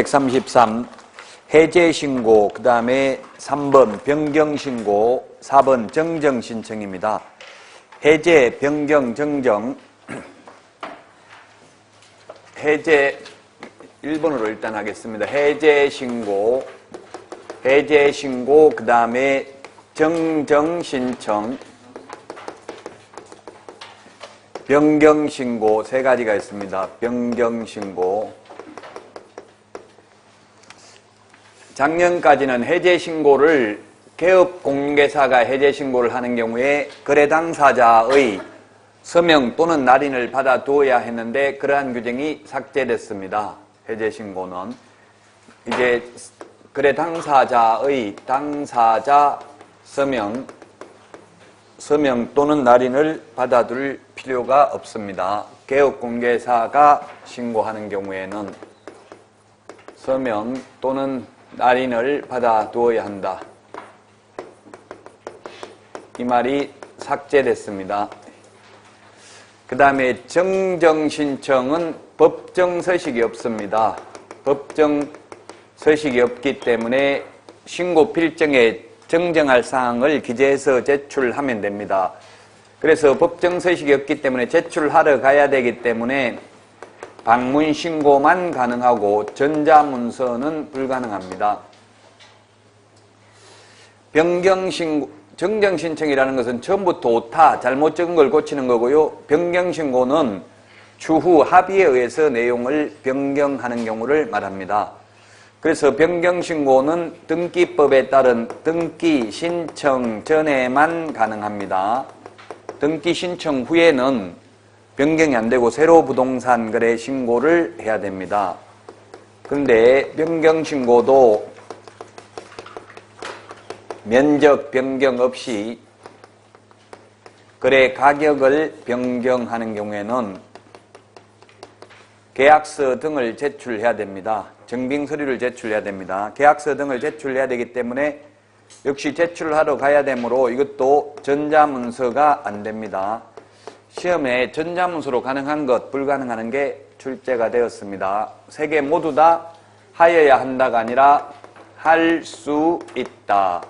333 해제신고, 그 다음에 3번 변경신고, 4번 정정신청입니다. 해제, 변경, 정정. 해제 1번으로 일단 하겠습니다. 해제신고, 그 다음에 정정신청, 변경신고 세 가지가 있습니다. 변경신고. 작년까지는 해제신고를 개업공개사가 해제신고를 하는 경우에 거래 당사자의 서명 또는 날인을 받아두어야 했는데 그러한 규정이 삭제됐습니다. 해제신고는 이제 거래 당사자의 당사자 서명 또는 날인을 받아둘 필요가 없습니다. 개업공개사가 신고하는 경우에는 서명 또는 날인을 받아두어야 한다. 이 말이 삭제됐습니다. 그 다음에 정정신청은 법정서식이 없습니다. 법정서식이 없기 때문에 신고 필정에 정정할 사항을 기재해서 제출하면 됩니다. 그래서 법정서식이 없기 때문에 제출하러 가야 되기 때문에 방문신고만 가능하고 전자문서는 불가능합니다. 정정신청이라는 것은 처음부터 오타, 잘못 적은 걸 고치는 거고요. 변경신고는 추후 합의에 의해서 내용을 변경하는 경우를 말합니다. 그래서 변경신고는 등기법에 따른 등기신청 전에만 가능합니다. 등기신청 후에는 변경이 안 되고 새로 부동산 거래 신고를 해야 됩니다. 그런데 변경신고도 면적 변경 없이 거래 가격을 변경하는 경우에는 계약서 등을 제출해야 됩니다. 증빙서류를 제출해야 됩니다. 계약서 등을 제출해야 되기 때문에 역시 제출하러 가야 되므로 이것도 전자문서가 안 됩니다. 시험에 전자문서로 가능한 것, 불가능한 게 출제가 되었습니다. 세 개 모두 다 하여야 한다가 아니라 할 수 있다.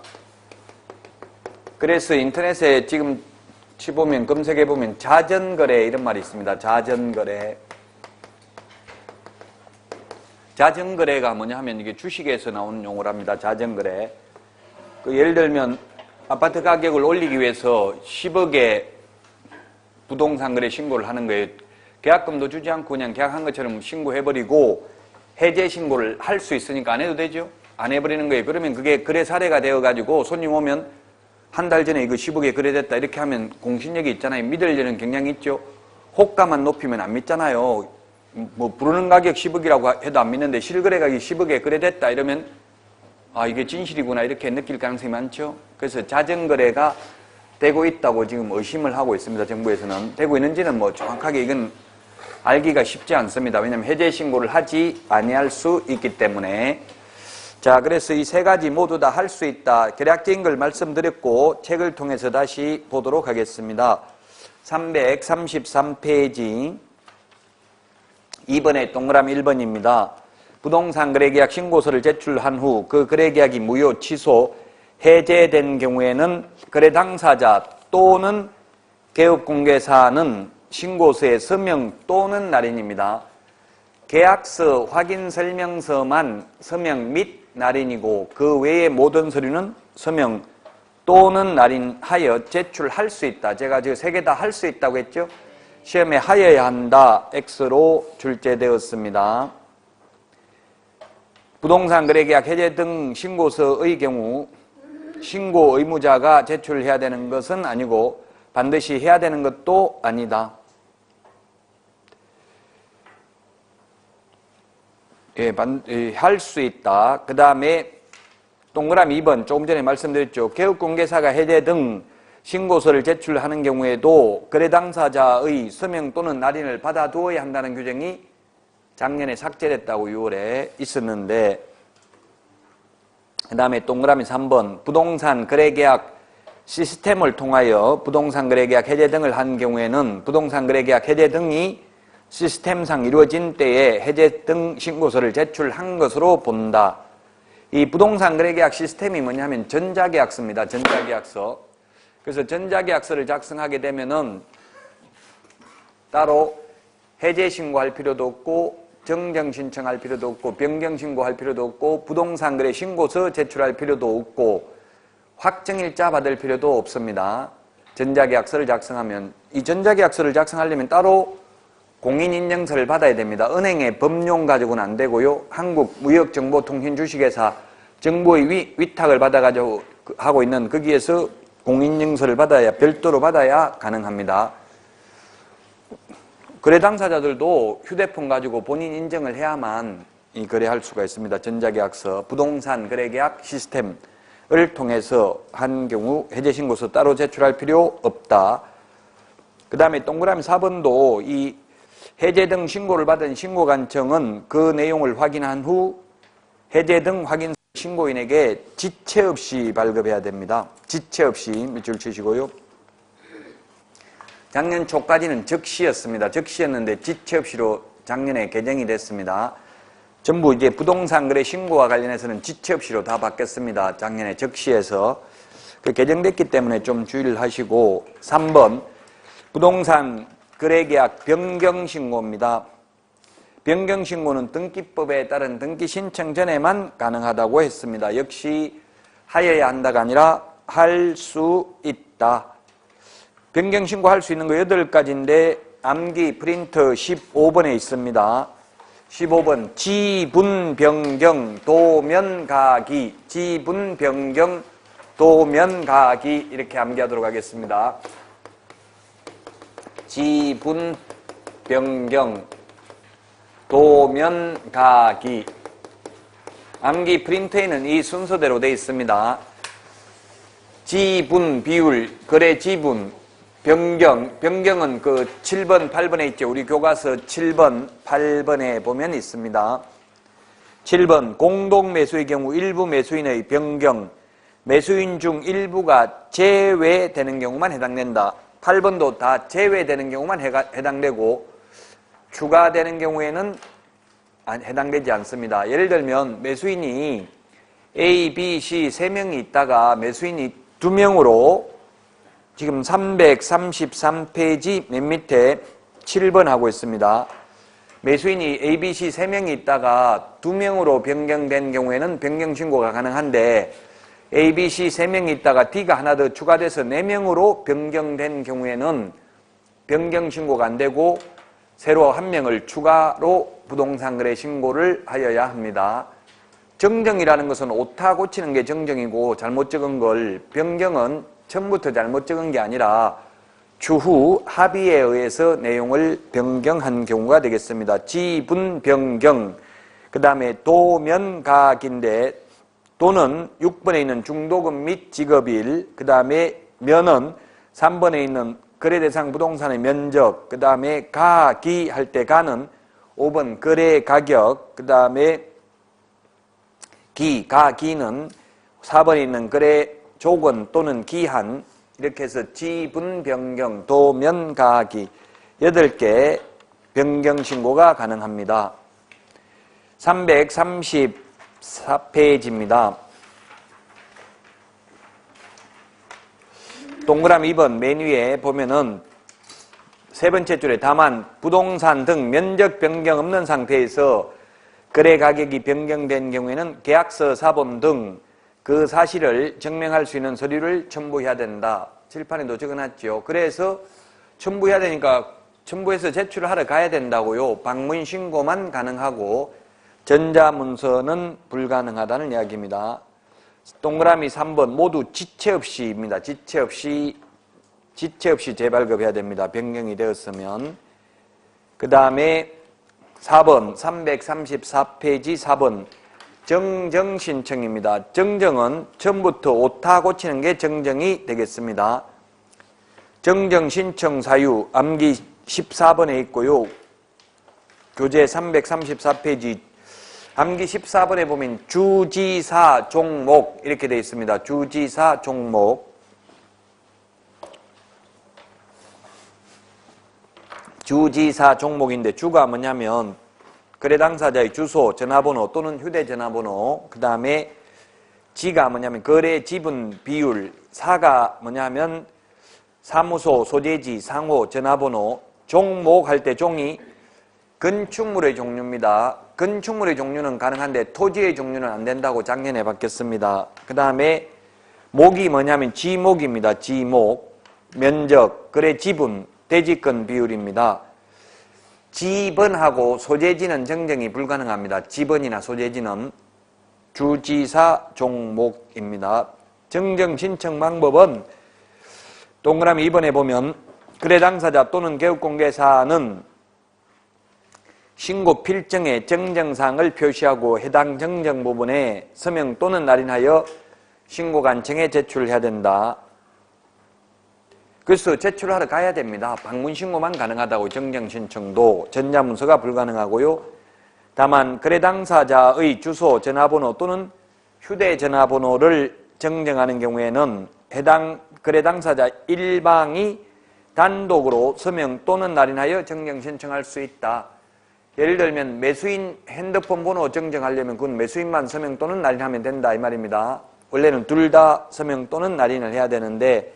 그래서 인터넷에 지금 치보면 검색해보면 자전거래 이런 말이 있습니다. 자전거래. 자전거래가 뭐냐 하면 이게 주식에서 나오는 용어랍니다. 자전거래. 예를 들면 아파트 가격을 올리기 위해서 10억에 부동산 거래 신고를 하는 거예요. 계약금도 주지 않고 그냥 계약한 것처럼 신고해버리고 해제 신고를 할 수 있으니까 안 해도 되죠? 안 해버리는 거예요. 그러면 그게 거래 사례가 되어가지고 손님 오면 한 달 전에 이거 10억에 거래됐다 이렇게 하면 공신력이 있잖아요. 믿으려는 경향이 있죠. 호가만 높이면 안 믿잖아요. 뭐 부르는 가격 10억이라고 해도 안 믿는데 실거래 가격이 10억에 거래됐다 이러면 아 이게 진실이구나 이렇게 느낄 가능성이 많죠. 그래서 자전거래가 되고 있다고 지금 의심을 하고 있습니다. 정부에서는. 되고 있는지는 뭐 정확하게 이건 알기가 쉽지 않습니다. 왜냐하면 해제 신고를 하지 아니할 수 있기 때문에. 자, 그래서 이 세 가지 모두 다 할 수 있다. 계략적인 걸 말씀드렸고 책을 통해서 다시 보도록 하겠습니다. 333페이지 2번의 동그라미 1번입니다. 부동산 거래계약 신고서를 제출한 후 그 거래계약이 무효, 취소, 해제된 경우에는 거래 당사자 또는 개업공개사는 신고서의 서명 또는 날인입니다. 계약서 확인 설명서만 서명 및 날인이고 그 외의 모든 서류는 서명 또는 날인하여 제출할 수 있다. 제가 지금 세 개 다 할 수 있다고 했죠. 시험에 하여야 한다. X로 출제되었습니다. 부동산 거래계약 해제 등 신고서의 경우 신고 의무자가 제출해야 되는 것은 아니고 반드시 해야 되는 것도 아니다. 할 수 있다. 그 다음에 동그라미 2번 조금 전에 말씀드렸죠. 개업공개사가 해제 등 신고서를 제출하는 경우에도 거래 당사자의 서명 또는 날인을 받아두어야 한다는 규정이 작년에 삭제됐다고 6월에 있었는데 그 다음에 동그라미 3번 부동산 거래계약 시스템을 통하여 부동산 거래계약 해제 등을 한 경우에는 부동산 거래계약 해제 등이 시스템상 이루어진 때에 해제 등 신고서를 제출한 것으로 본다. 이 부동산 거래계약 시스템이 뭐냐면 전자계약서입니다. 전자계약서. 그래서 전자계약서를 작성하게 되면은 따로 해제 신고할 필요도 없고 정정 신청할 필요도 없고 변경 신고할 필요도 없고 부동산 거래 신고서 제출할 필요도 없고 확정일자 받을 필요도 없습니다. 전자계약서를 작성하면 이 전자계약서를 작성하려면 따로 공인인증서를 받아야 됩니다. 은행의 법용 가지고는 안 되고요. 한국무역정보통신주식회사 정보의 위탁을 받아가지고 하고 있는 거기에서 공인인증서를 받아야 별도로 받아야 가능합니다. 거래 당사자들도 휴대폰 가지고 본인 인증을 해야만 이 거래할 수가 있습니다. 전자계약서, 부동산 거래계약 시스템을 통해서 한 경우 해제신고서 따로 제출할 필요 없다. 그 다음에 동그라미 4번도 이 해제 등 신고를 받은 신고관청은 그 내용을 확인한 후 해제 등 확인 신고인에게 지체 없이 발급해야 됩니다. 지체 없이 밑줄 치시고요. 작년 초까지는 적시였습니다. 적시였는데 지체 없이로 작년에 개정이 됐습니다. 전부 이제 부동산 거래 신고와 관련해서는 지체 없이로 다 바뀌었습니다. 작년에 적시에서 개정됐기 때문에 좀 주의를 하시고 3번 부동산 거래계약 변경신고입니다. 변경신고는 등기법에 따른 등기 신청 전에만 가능하다고 했습니다. 역시 하여야 한다가 아니라 할 수 있다. 변경신고 할 수 있는 거 8가지인데 암기 프린트 15번에 있습니다. 15번 지분 변경 도면 가기 지분 변경 도면 가기 이렇게 암기하도록 하겠습니다. 지분 변경 도면 가기 암기 프린트에는 이 순서대로 되어 있습니다. 지분 비율 거래 지분 변경은 그 7번 8번에 있죠. 우리 교과서 7번 8번에 보면 있습니다. 7번 공동 매수의 경우 일부 매수인의 변경 매수인 중 일부가 제외되는 경우만 해당된다. 8번도 다 제외되는 경우만 해당되고 추가되는 경우에는 해당되지 않습니다. 예를 들면 매수인이 A, B, C 3명이 있다가 매수인이 2명으로 지금 333페이지 맨 밑에 7번 하고 있습니다. 매수인이 A, B, C 3명이 있다가 2명으로 변경된 경우에는 변경신고가 가능한데 A, B, C 3명이 있다가 D가 하나 더 추가돼서 4명으로 변경된 경우에는 변경신고가 안 되고 새로 1명을 추가로 부동산 거래 신고를 하여야 합니다. 정정이라는 것은 오타 고치는 게 정정이고 잘못 적은 걸 변경은 처음부터 잘못 적은 게 아니라 추후 합의에 의해서 내용을 변경한 경우가 되겠습니다. 지분 변경 그 다음에 도면가기인데 도는 6번에 있는 중도금 및 지급일 그 다음에 면은 3번에 있는 거래대상 부동산의 면적 그 다음에 가기 할 때 가는 5번 거래 가격 그 다음에 가기는 4번에 있는 거래 조건 또는 기한 이렇게 해서 지분 변경, 도면 가기 8개 변경 신고가 가능합니다. 334페이지입니다. 동그라미 2번 맨 위에 보면은 세 번째 줄에 다만 부동산 등 면적 변경 없는 상태에서 거래 가격이 변경된 경우에는 계약서 사본 등 그 사실을 증명할 수 있는 서류를 첨부해야 된다. 칠판에도 적어놨죠. 그래서 첨부해야 되니까 첨부해서 제출을 하러 가야 된다고요. 방문 신고만 가능하고 전자문서는 불가능하다는 이야기입니다. 동그라미 3번 모두 지체 없이입니다. 지체 없이 재발급해야 됩니다. 변경이 되었으면. 그 다음에 4번 334페이지 4번 정정 신청입니다. 정정은 처음부터 오타 고치는 게 정정이 되겠습니다. 정정 신청 사유 암기 14번에 있고요. 교재 334페이지 암기 14번에 보면 주지사 종목 이렇게 되어 있습니다. 주지사 종목 주지사 종목인데 주가 뭐냐면 거래 당사자의 주소, 전화번호 또는 휴대전화번호, 그 다음에 지가 뭐냐면 거래 지분 비율, 사가 뭐냐면 사무소, 소재지, 상호, 전화번호, 종목 할 때 종이 건축물의 종류입니다. 건축물의 종류는 가능한데 토지의 종류는 안 된다고 작년에 바뀌었습니다. 그 다음에 목이 뭐냐면 지목입니다. 지목, 면적, 거래 지분, 대지권 비율입니다. 지번하고 소재지는 정정이 불가능합니다. 지번이나 소재지는 주지사 종목입니다. 정정 신청 방법은 동그라미 2번에 보면 거래 당사자 또는 개업공개사는 신고 필정에 정정사항을 표시하고 해당 정정 부분에 서명 또는 날인하여 신고관청에 제출해야 된다. 그래서 제출하러 가야 됩니다. 방문 신고만 가능하다고 정정 신청도 전자문서가 불가능하고요. 다만 거래 당사자의 주소, 전화번호 또는 휴대전화번호를 정정하는 경우에는 해당 거래 당사자 일방이 단독으로 서명 또는 날인하여 정정 신청할 수 있다. 예를 들면 매수인 핸드폰 번호 정정하려면 그건 매수인만 서명 또는 날인하면 된다 이 말입니다. 원래는 둘 다 서명 또는 날인을 해야 되는데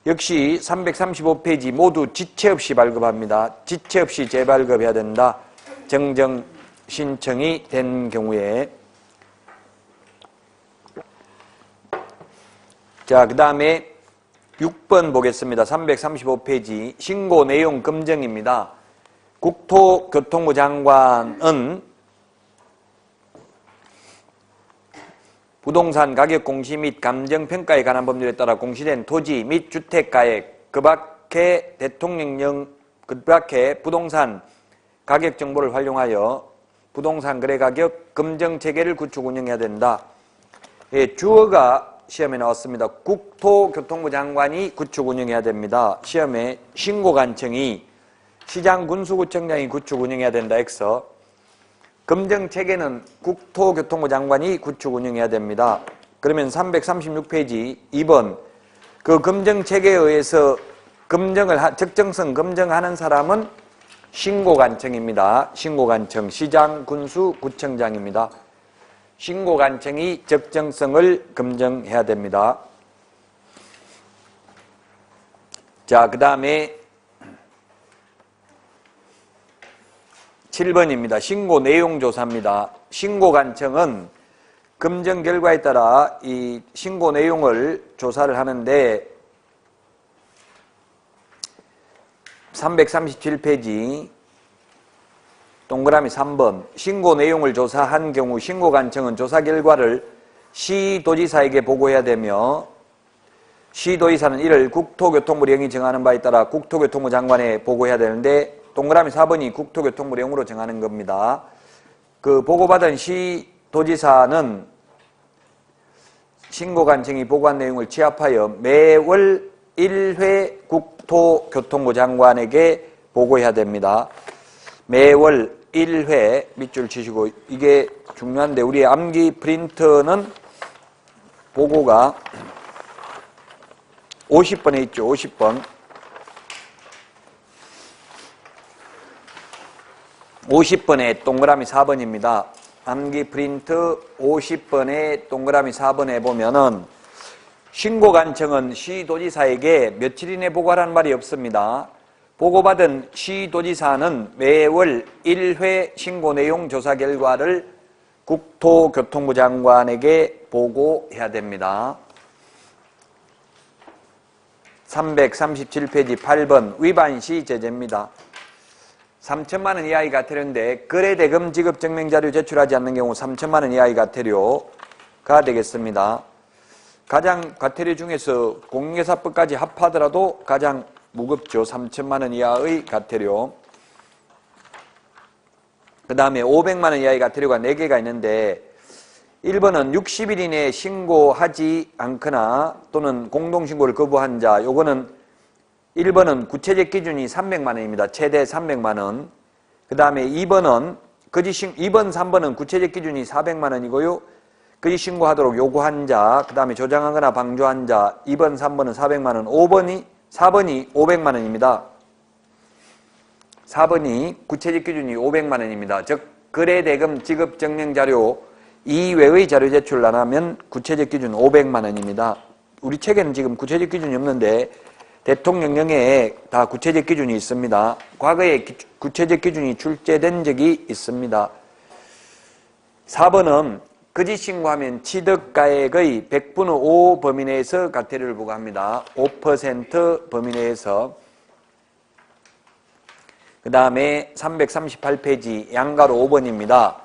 역시 335페이지 모두 지체 없이 발급합니다. 지체 없이 재발급해야 된다. 정정 신청이 된 경우에. 자, 그 다음에 6번 보겠습니다. 335페이지 신고 내용 검증입니다. 국토교통부 장관은 부동산 가격 공시 및 감정평가에 관한 법률에 따라 공시된 토지 및 주택가액 그 밖에 대통령령 그 밖에 부동산 가격 정보를 활용하여 부동산 거래 가격 검증 체계를 구축 운영해야 된다. 예, 주어가 시험에 나왔습니다. 국토교통부 장관이 구축 운영해야 됩니다. 시험에 신고관청이 시장군수구청장이 구축 운영해야 된다. X. 검증체계는 국토교통부 장관이 구축 운영해야 됩니다. 그러면 336페이지 2번 그 검증체계에 의해서 적정성 검증하는 사람은 신고관청입니다. 신고관청, 시장군수구청장입니다. 신고관청이 적정성을 검증해야 됩니다. 자, 그 다음에 7번입니다. 신고 내용 조사입니다. 신고관청은 검증 결과에 따라 이 신고 내용을 조사를 하는데 337페이지 동그라미 3번 신고 내용을 조사한 경우 신고관청은 조사 결과를 시도지사에게 보고해야 되며 시도지사는 이를 국토교통부령이 정하는 바에 따라 국토교통부 장관에 보고해야 되는데 동그라미 4번이 국토교통부령으로 정하는 겁니다. 그 보고받은 시도지사는 신고관청이 보고한 내용을 취합하여 매월 1회 국토교통부 장관에게 보고해야 됩니다. 매월 1회 밑줄 치시고 이게 중요한데 우리의 암기 프린터는 보고가 50번에 있죠. 50번. 50번에 동그라미 4번입니다. 암기 프린트 50번에 동그라미 4번에 보면은 신고관청은 시도지사에게 며칠 이내 보고하라는 말이 없습니다. 보고받은 시도지사는 매월 1회 신고 내용 조사 결과를 국토교통부 장관에게 보고해야 됩니다. 337페이지 8번 위반 시 제재입니다. 3천만 원 이하의 과태료인데 거래대금 지급 증명자료 제출하지 않는 경우 3천만 원 이하의 과태료가 되겠습니다. 가장 과태료 중에서 공인중개사법까지 합하더라도 가장 무겁죠. 3천만 원 이하의 과태료. 그 다음에 500만 원 이하의 과태료가 4개가 있는데 1번은 60일 이내에 신고하지 않거나 또는 공동신고를 거부한 자 요거는 1번은 구체적 기준이 300만 원입니다. 최대 300만 원. 그 다음에 2번, 3번은 구체적 기준이 400만 원이고요. 거짓 신고하도록 요구한 자, 그 다음에 조장하거나 방조한 자, 2번, 3번은 400만 원, 4번이 500만 원입니다. 4번이 구체적 기준이 500만 원입니다. 즉 거래대금 지급 증명 자료 이외의 자료 제출 안 하면 구체적 기준 500만 원입니다. 우리 책에는 지금 구체적 기준이 없는데 대통령령에 다 구체적 기준이 있습니다. 과거에 구체적 기준이 출제된 적이 있습니다. 4번은 거짓 신고하면 취득가액의 100분의 5 범위 내에서 과태료를 부과합니다. 5% 범위 내에서. 그 다음에 338페이지 양가로 5번입니다.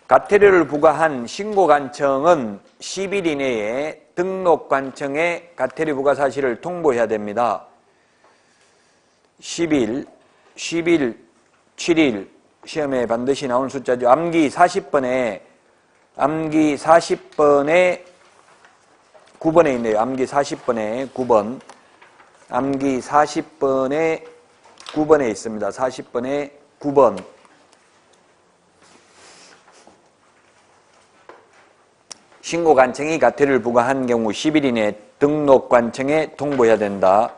과태료를 부과한 신고관청은 10일 이내에 등록관청에 과태료 부과 사실을 통보해야 됩니다. 10일, 7일 시험에 반드시 나오는 숫자죠. 암기 40번에 9번에 있네요. 암기 40번에 9번. 암기 40번에 9번에 있습니다. 40번에 9번. 신고관청이 과태료를 부과한 경우 10일 이내 등록관청에 통보해야 된다.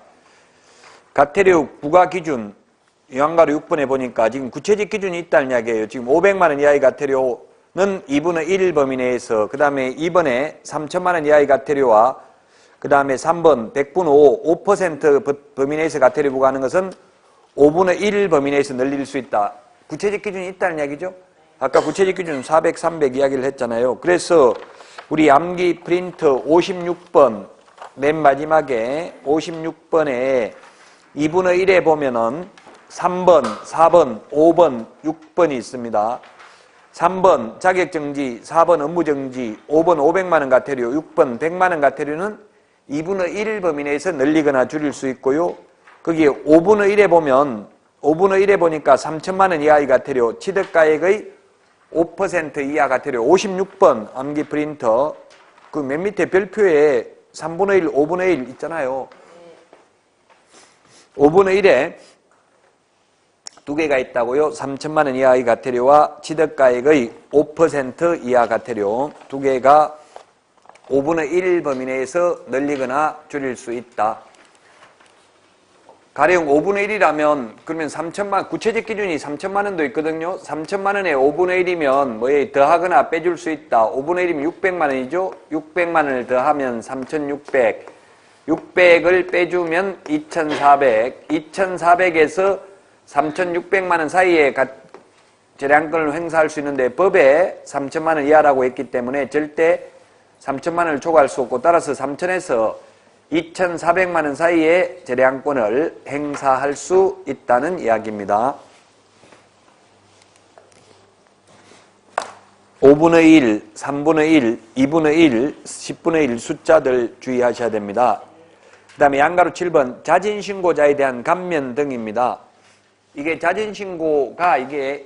과태료 부과 기준 요한가로 6번에 보니까 지금 구체적 기준이 있다는 이야기예요. 지금 500만 원 이하의 과태료는 2분의 1 범위 내에서, 그 다음에 2번에 3천만 원 이하의 과태료와 그 다음에 3번 100분의 5, 5% 범위 내에서 과태료 부과하는 것은 5분의 1 범위 내에서 늘릴 수 있다. 구체적 기준이 있다는 이야기죠. 아까 구체적 기준 400, 300 이야기를 했잖아요. 그래서 우리 암기 프린트 56번 맨 마지막에 56번에 2분의 1에 보면은 3번, 4번, 5번, 6번이 있습니다. 3번 자격정지, 4번 업무정지, 5번 500만 원 과태료, 6번 100만 원 과태료는 2분의 1 범위 내에서 늘리거나 줄일 수 있고요. 거기에 5분의 1에 보면 5분의 1에 보니까 3천만 원 이하의 과태료, 취득가액의 5% 이하 과태료 56번 암기 프린터 그 맨 밑에 별표에 3분의 1, 5분의 1 있잖아요. 5분의 1에 두 개가 있다고요. 3천만 원 이하의 과태료와 취득가액의 5% 이하 과태료 두 개가 5분의 1 범위 내에서 늘리거나 줄일 수 있다. 가령 5분의 1이라면 그러면 3천만 구체적 기준이 3천만 원도 있거든요. 3천만 원에 5분의 1이면 뭐에 더하거나 빼줄 수 있다. 5분의 1이면 600만 원이죠. 600만 원을 더하면 3,600. 600을 빼주면 2,400. 2,400에서 3,600만 원 사이에 재량권을 행사할 수 있는데 법에 3천만 원 이하라고 했기 때문에 절대 3천만 원을 초과할 수 없고 따라서 3천에서 2,400만 원 사이에 재량권을 행사할 수 있다는 이야기입니다. 5분의 1, 3분의 1, 2분의 1, 10분의 1 숫자들 주의하셔야 됩니다. 그 다음에 양가로 7번 자진신고자에 대한 감면 등입니다. 이게 자진신고가 이게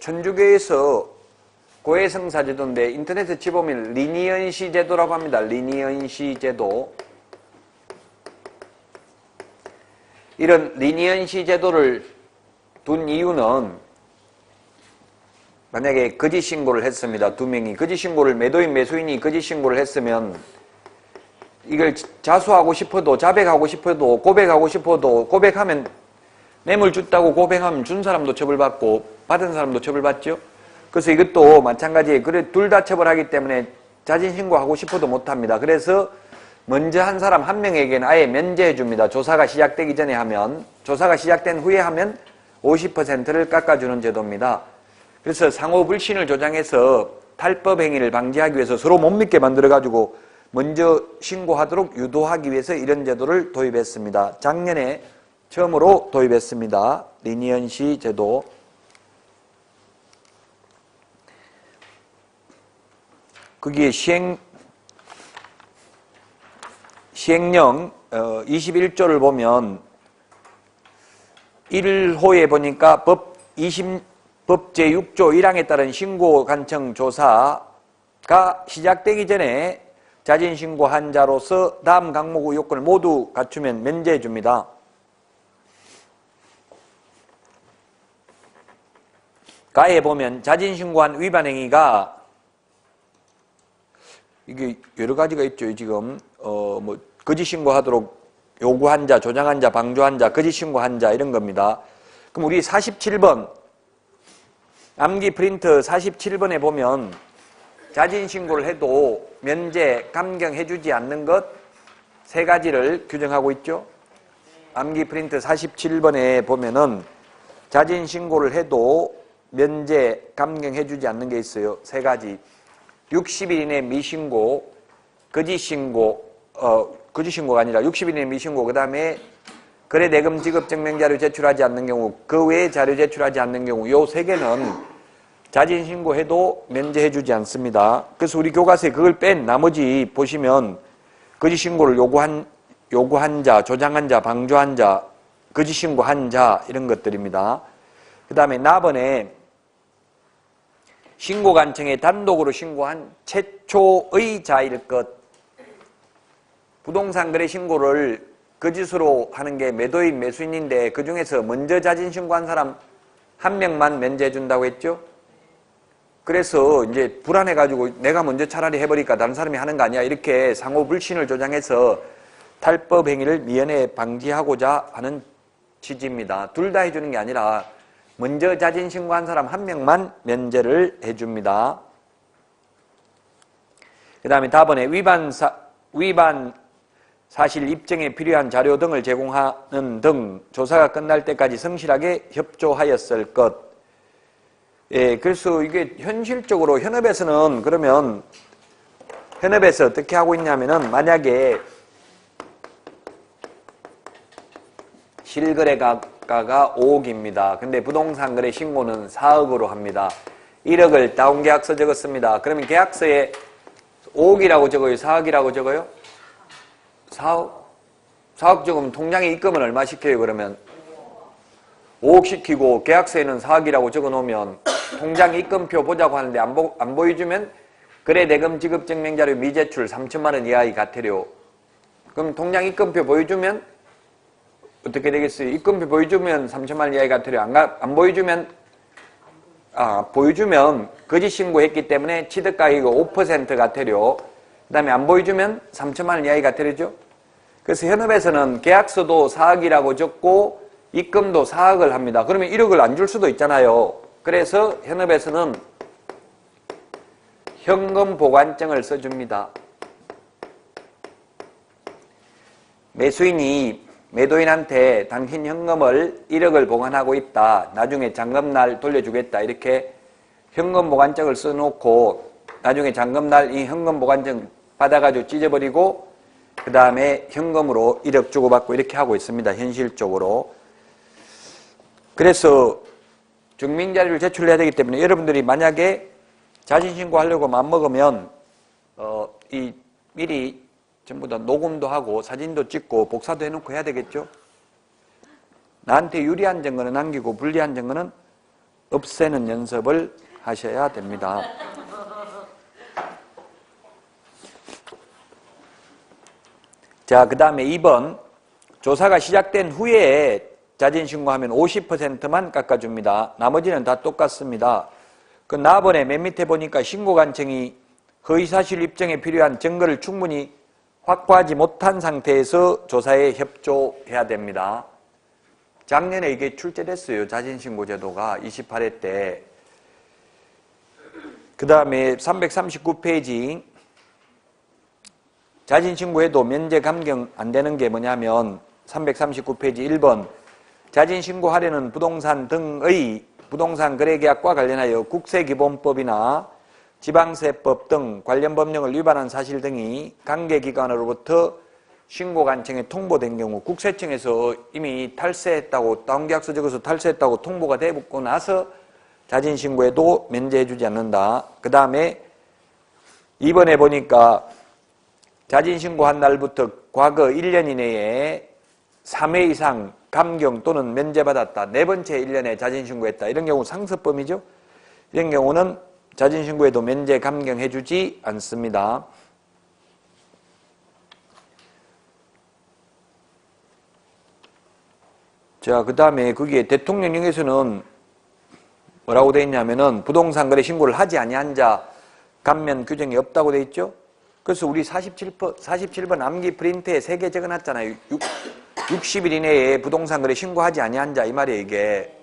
천주교에서 고해성사 제도인데 인터넷에 치보면 리니언시 제도라고 합니다. 리니언시 제도. 이런 리니언시 제도를 둔 이유는 만약에 거짓 신고를 했습니다. 두 명이 거짓 신고를 매도인 매수인이 거짓 신고를 했으면 이걸 자수하고 싶어도 자백하고 싶어도 고백하고 싶어도 고백하면 뇌물 줬다고 고백하면 준 사람도 처벌받고 받은 사람도 처벌받죠. 그래서 이것도 마찬가지에 그래 둘 다 처벌하기 때문에 자진신고하고 싶어도 못합니다. 그래서 먼저 한 사람 한 명에게는 아예 면제해 줍니다. 조사가 시작되기 전에 하면 조사가 시작된 후에 하면 50%를 깎아주는 제도입니다. 그래서 상호 불신을 조장해서 탈법 행위를 방지하기 위해서 서로 못 믿게 만들어가지고 먼저 신고하도록 유도하기 위해서 이런 제도를 도입했습니다. 작년에 처음으로 도입했습니다. 리니언시 제도. 거기에 시행령 21조를 보면 1호에 보니까 법 제6조 1항에 따른 신고관청 조사가 시작되기 전에 자진신고한 자로서 다음 항목의 요건을 모두 갖추면 면제해 줍니다. 가에 보면 자진신고한 위반행위가 이게 여러 가지가 있죠. 지금 뭐 거짓 신고하도록 요구한 자, 조장한 자, 방조한 자, 거짓 신고한 자 이런 겁니다. 그럼 우리 47번 암기 프린트 47번에 보면 자진신고를 해도 면제, 감경해주지 않는 것 세 가지를 규정하고 있죠. 암기 프린트 47번에 보면은 자진신고를 해도 면제, 감경해주지 않는 게 있어요. 세 가지. 60일 이내 미신고, 거짓신고가 아니라 60일 이내 미신고, 그 다음에 거래대금 지급증명자료 제출하지 않는 경우, 그 외에 자료 제출하지 않는 경우, 요 세 개는 자진신고해도 면제해주지 않습니다. 그래서 우리 교과서에 그걸 뺀 나머지 보시면 거짓신고를 요구한 자, 조장한 자, 방조한 자, 거짓신고한 자 이런 것들입니다. 그 다음에 나번에 신고관청에 단독으로 신고한 최초의 자일 것. 부동산 거래 신고를 거짓으로 하는 게 매도인, 매수인인데 그 중에서 먼저 자진신고한 사람 한 명만 면제해 준다고 했죠. 그래서 이제 불안해가지고 내가 먼저 차라리 해버리니까 다른 사람이 하는 거 아니야 이렇게 상호 불신을 조장해서 탈법 행위를 미연에 방지하고자 하는 취지입니다. 둘 다 해주는 게 아니라 먼저 자진신고한 사람 한 명만 면제를 해줍니다. 그 다음에 다번에 위반 사실 입증에 필요한 자료 등을 제공하는 등 조사가 끝날 때까지 성실하게 협조하였을 것. 예, 그래서 이게 현실적으로 현업에서는 그러면 현업에서 어떻게 하고 있냐면은 만약에 실거래가가 5억입니다. 근데 부동산 거래 신고는 4억으로 합니다. 1억을 다운계약서 적었습니다. 그러면 계약서에 5억이라고 적어요? 4억이라고 적어요? 4억? 4억 적으면 통장에 입금은 얼마 시켜요, 그러면? 5억 시키고 계약서에는 4억이라고 적어 놓으면 통장 입금표 보자고 하는데 안 보여주면 거래대금 지급증명자료 미제출 3천만 원 이하의 가태료. 그럼 통장 입금표 보여주면 어떻게 되겠어요? 입금표 보여주면 3천만 원 이하의 가태료. 안 보여주면 보여주면 거짓신고했기 때문에 취득가액이 5% 가태료. 그 다음에 안 보여주면 3천만 원 이하의 가태료죠. 그래서 현업에서는 계약서도 4억이라고 적고 입금도 4억을 합니다. 그러면 1억을 안 줄 수도 있잖아요. 그래서 현업에서는 현금 보관증을 써줍니다. 매수인이 매도인한테 당신 현금을 1억을 보관하고 있다. 나중에 잔금날 돌려주겠다. 이렇게 현금 보관증을 써놓고 나중에 잔금날 이 현금 보관증 받아가지고 찢어버리고 그 다음에 현금으로 1억 주고받고 이렇게 하고 있습니다. 현실적으로. 그래서 증명자료를 제출해야 되기 때문에 여러분들이 만약에 자진신고하려고 마음먹으면 미리 전부 다 녹음도 하고 사진도 찍고 복사도 해놓고 해야 되겠죠. 나한테 유리한 증거는 남기고 불리한 증거는 없애는 연습을 하셔야 됩니다. 자, 그 다음에 2번 조사가 시작된 후에 자진신고하면 50%만 깎아줍니다. 나머지는 다 똑같습니다. 그 나번에 맨 밑에 보니까 신고관청이 허위사실 입증에 필요한 증거를 충분히 확보하지 못한 상태에서 조사에 협조해야 됩니다. 작년에 이게 출제됐어요. 자진신고 제도가 28회 때. 그 다음에 339페이지 자진신고해도 면제 감경 안 되는 게 뭐냐면 339페이지 1번 자진신고하려는 부동산 등의 부동산 거래계약과 관련하여 국세기본법이나 지방세법 등 관련 법령을 위반한 사실 등이 관계기관으로부터 신고관청에 통보된 경우 국세청에서 이미 탈세했다고 다운계약서 적어서 탈세했다고 통보가 되고 나서 자진신고해도 면제해주지 않는다. 그 다음에 이번에 보니까 자진신고한 날부터 과거 1년 이내에 3회 이상 감경 또는 면제받았다. 네 번째 1년에 자진신고했다. 이런 경우 상습범이죠. 이런 경우는 자진신고에도 면제 감경해주지 않습니다. 자, 그 다음에 거기에 대통령령에서는 뭐라고 되어 있냐면은 부동산 거래 신고를 하지 아니한 자 감면 규정이 없다고 되어 있죠. 그래서 우리 47번 암기 프린트에 3개 적어놨잖아요. 60일 이내에 부동산 거래 신고하지 아니한 자 이 말이에요. 이게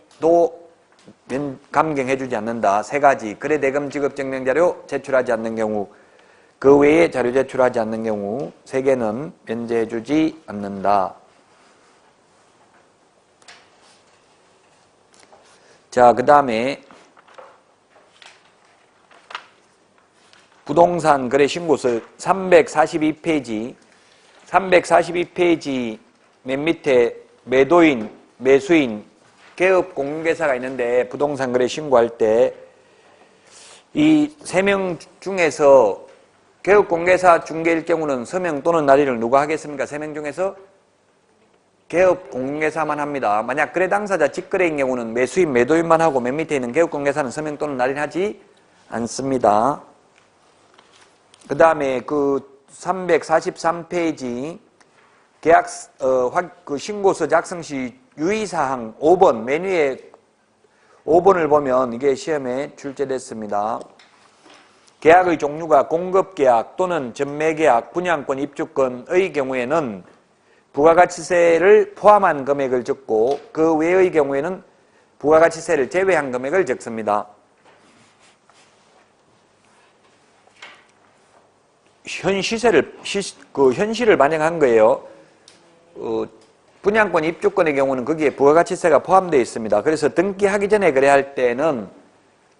감경해주지 않는다. 3가지. 거래대금 지급증명자료 제출하지 않는 경우, 그 외에 자료 제출하지 않는 경우 3개는 면제해주지 않는다. 자, 그 다음에 부동산 거래 신고서 342페이지, 342페이지 맨 밑에 매도인, 매수인, 개업 공인중개사가 있는데 부동산 거래 신고할 때 이 3명 중에서 개업 공인중개사 중개일 경우는 서명 또는 날인을 누가 하겠습니까? 3명 중에서 개업 공인중개사만 합니다. 만약 거래 당사자 직거래인 경우는 매수인, 매도인만 하고 맨 밑에 있는 개업 공인중개사는 서명 또는 날인하지 않습니다. 그 다음에 그 343페이지 계약 그 신고서 작성 시 유의사항 5번 맨 위에 5번을 보면 이게 시험에 출제됐습니다. 계약의 종류가 공급계약 또는 전매계약, 분양권, 입주권의 경우에는 부가가치세를 포함한 금액을 적고 그 외의 경우에는 부가가치세를 제외한 금액을 적습니다. 현실을 반영한 거예요. 분양권, 입주권의 경우는 거기에 부가가치세가 포함되어 있습니다. 그래서 등기하기 전에 거래할 때는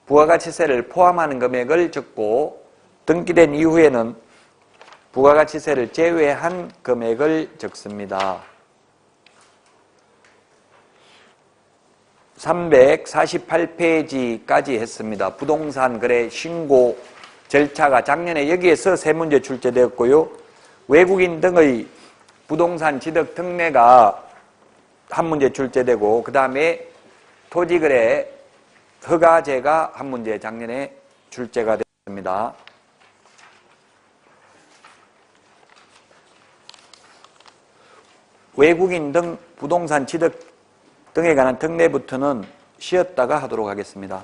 부가가치세를 포함하는 금액을 적고 등기된 이후에는 부가가치세를 제외한 금액을 적습니다. 348페이지까지 했습니다. 부동산 거래 신고 절차가 작년에 여기에서 3문제 출제되었고요. 외국인 등의 부동산 취득 특례가 1문제 출제되고 그 다음에 토지거래 허가제가 1문제 작년에 출제가 됐습니다. 외국인 등 부동산 취득 등에 관한 특례부터는 쉬었다가 하도록 하겠습니다.